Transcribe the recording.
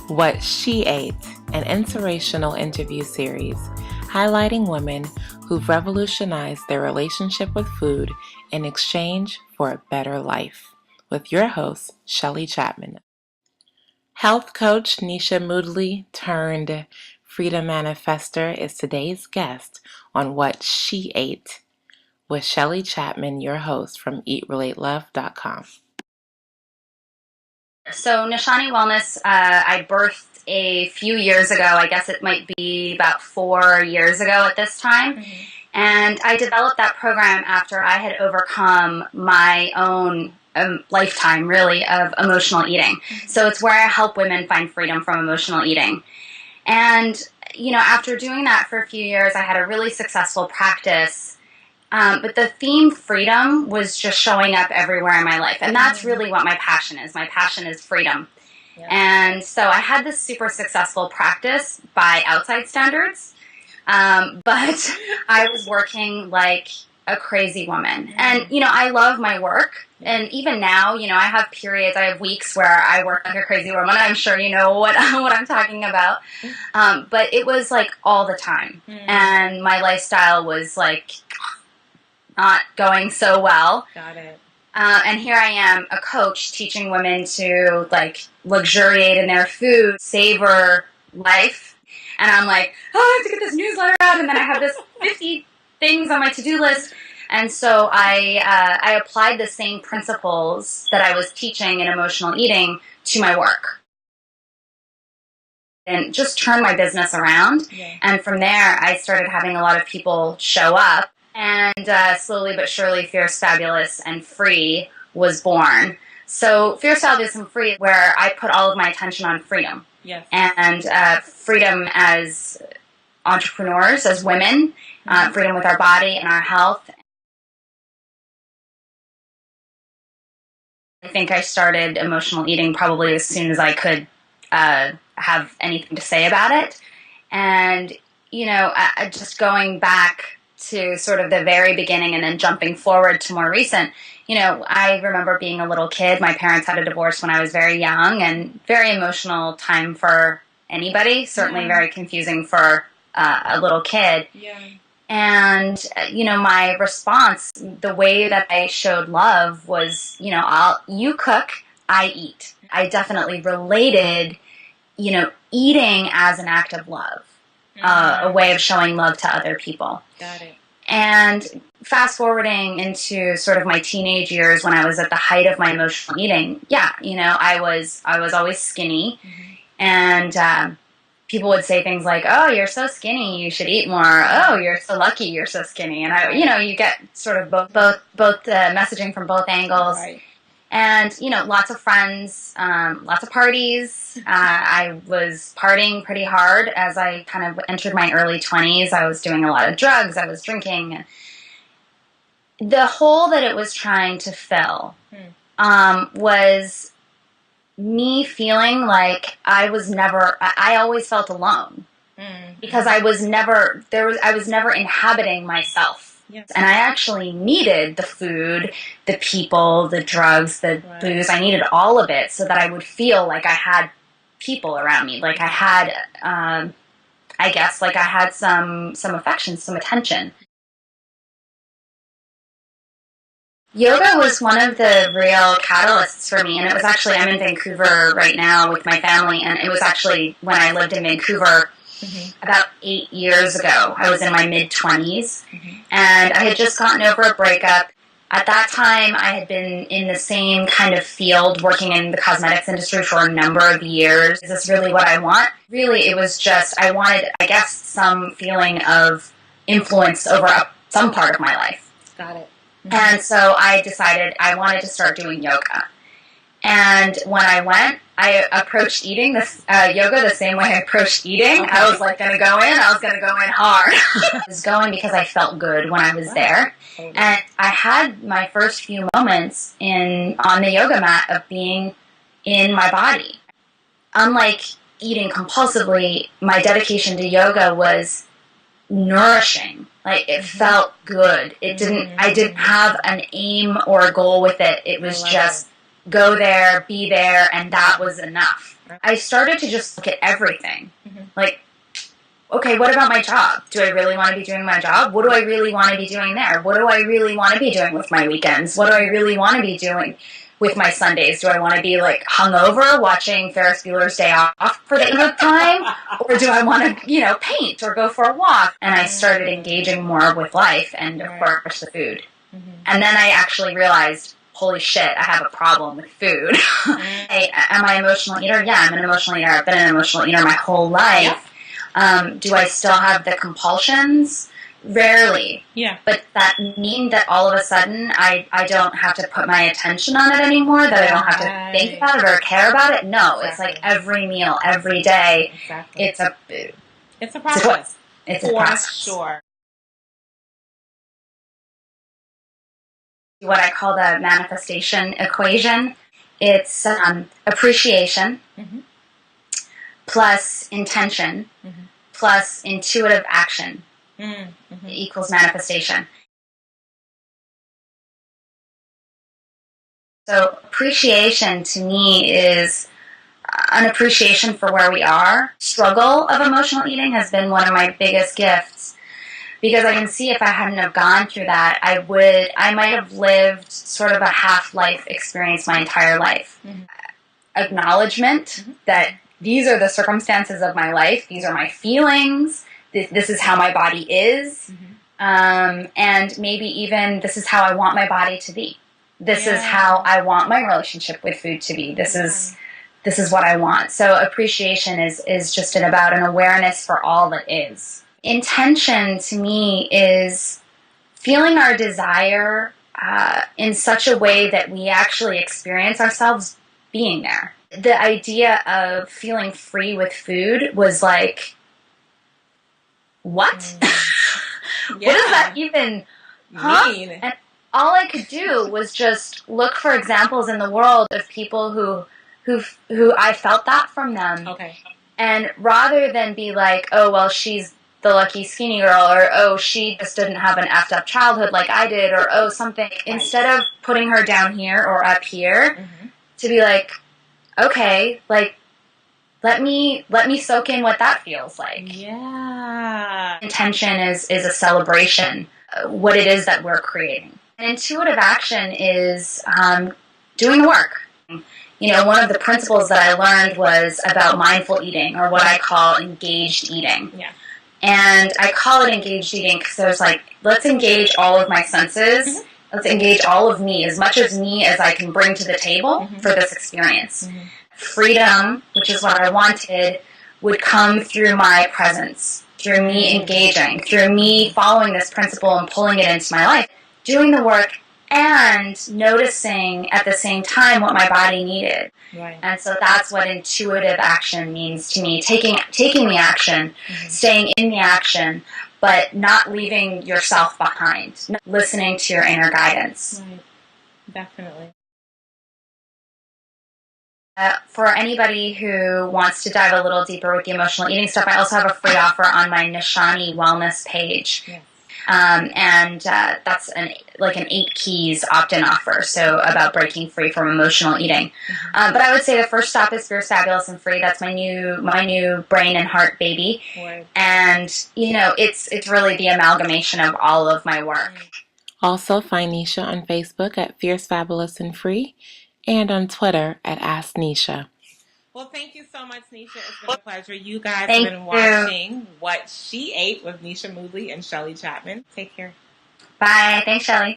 What She Ate, an inspirational interview series highlighting women who've revolutionized their relationship with food in exchange for a better life, with your host, Shelley Chapman. Health coach Nisha Moodley turned freedom manifester is today's guest on What She Ate with Shelley Chapman, your host from EatRelateLove.com. So Nishani Wellness, I birthed a few years ago. I guess it might be about 4 years ago at this time. Mm-hmm. And I developed that program after I had overcome my own lifetime, really, of emotional eating. Mm-hmm. So it's where I help women find freedom from emotional eating. And, after doing that for a few years, I had a really successful practice. But the theme freedom was just showing up everywhere in my life. And that's really what my passion is. My passion is freedom. Yeah. And so I had this super successful practice by outside standards. But I was working like a crazy woman. And, I love my work. And even now, I have periods, I have weeks where I work like a crazy woman. I'm sure you know what I'm talking about. But it was like all the time. And my lifestyle was like not going so well. Got it. And here I am, a coach, teaching women to luxuriate in their food, savor life. And I'm like, I have to get this newsletter out, and then I have this 50 things on my to-do list. And so I applied the same principles that I was teaching in emotional eating to my work. And just turned my business around. Yeah. And from there, I started having a lot of people show up. And slowly but surely, Fierce, Fabulous, and Free was born. So Fierce, Fabulous, and Free, where I put all of my attention on freedom. Yes. And freedom as entrepreneurs, as women, freedom with our body and our health. I think I started emotional eating probably as soon as I could have anything to say about it. And, just going back to sort of the very beginning and then jumping forward to more recent, I remember being a little kid. My parents had a divorce when I was very young, and very emotional time for anybody, certainly very confusing for a little kid. Yeah. And, my response, the way that I showed love was, you cook, I eat. I definitely related, eating as an act of love. A way of showing love to other people. Got it. And fast forwarding into sort of my teenage years when I was at the height of my emotional eating, I was always skinny. Mm-hmm. And people would say things like, "Oh, you're so skinny, you should eat more. Oh, you're so lucky, you're so skinny." And you get sort of both messaging from both angles. Right. And, lots of friends, lots of parties. I was partying pretty hard as I kind of entered my early 20s. I was doing a lot of drugs. I was drinking. The hole that it was trying to fill was me feeling like I always felt alone. Because I was never inhabiting myself. Yes. And I actually needed the food, the people, the drugs, the booze. I needed all of it so that I would feel like I had people around me. Like I had, I had some affection, some attention. Yoga was one of the real catalysts for me. And it was actually, I'm in Vancouver right now with my family. And it was actually when I lived in Vancouver. Mm-hmm. About 8 years ago. I was in my mid-20s, and I had just gotten over a breakup. At that time, I had been in the same kind of field, working in the cosmetics industry for a number of years. Is this really what I want? Really, it was just, I wanted, some feeling of influence over some part of my life. Got it. Mm-hmm. And so I decided I wanted to start doing yoga. And when I went, I approached eating yoga the same way I approached eaing. Okay. I was going to go in. I was going to go in hard. I was going because I felt good when I was there. And I had my first few moments on the yoga mat of being in my body. Unlike eating compulsively, my dedication to yoga was nourishing. It felt good. I didn't have an aim or a goal with it. It was just go there, be there, and that was enough. I started to just look at everything. Like, okay, what about my job? Do I really want to be doing my job? What do I really want to be doing there? What do I really want to be doing with my weekends? What do I really want to be doing with my Sundays? Do I want to be like hungover watching Ferris Bueller's Day Off for the 8th time? Or do I want to, paint or go for a walk? And I started engaging more with life and, of course, the food. And then I actually realized, holy shit, I have a problem with food. Am I an emotional eater? Yeah, I'm an emotional eater. I've been an emotional eater my whole life. Do I still have the compulsions? Rarely. Yeah. But that mean that all of a sudden I don't have to put my attention on it anymore, that I don't have to think about it or care about it? No. Exactly. It's like every meal, every day. Exactly. It's a process. It's a process. Sure. What I call the manifestation equation. It's appreciation plus intention plus intuitive action equals manifestation. So appreciation to me is an appreciation for where we are. Struggle of emotional eating has been one of my biggest gifts, because I can see if I hadn't have gone through that, I might have lived sort of a half-life experience my entire life. Acknowledgement that these are the circumstances of my life, these are my feelings, this is how my body is, and maybe even this is how I want my body to be. This is how I want my relationship with food to be. This is what I want. So appreciation is just about an awareness for all that is. Intention to me is feeling our desire in such a way that we actually experience ourselves being there. The idea of feeling free with food was like, what? What does that even mean? And all I could do was just look for examples in the world of people who I felt that from them. Okay. And rather than be like, oh, well, she's the lucky skinny girl, or oh, she just didn't have an effed up childhood like I did, or oh, something, instead of putting her down here or up here, to be like, okay, like, let me soak in what that feels like. Yeah. Intention is a celebration, what it is that we're creating. And intuitive action is doing the work. One of the principles that I learned was about mindful eating, or what I call engaged eating. Yeah. And I call it engaged eating because there's like, let's engage all of my senses. Let's engage all of me, as much as me as I can bring to the table for this experience. Freedom, which is what I wanted, would come through my presence, through me engaging, through me following this principle and pulling it into my life, doing the work and noticing at the same time what my body needed. Right. And so that's what intuitive action means to me. Taking the action, staying in the action, but not leaving yourself behind. Listening to your inner guidance. Right. Definitely. For anybody who wants to dive a little deeper with the emotional eating stuff, I also have a free offer on my Nishani Wellness page. Yes. And that's an 8 keys opt-in offer, so about breaking free from emotional eating. But I would say the first stop is Fierce, Fabulous, and Free. That's my new brain and heart baby. Right. And, it's really the amalgamation of all of my work. Also, find Nisha on Facebook at Fierce, Fabulous, and Free, and on Twitter at Ask Nisha. Well, thank you so much, Nisha. It's been a pleasure. You guys have been watching What She Ate with Nisha Moodley and Shelley Chapman. Take care. Bye. Thanks, Shelley.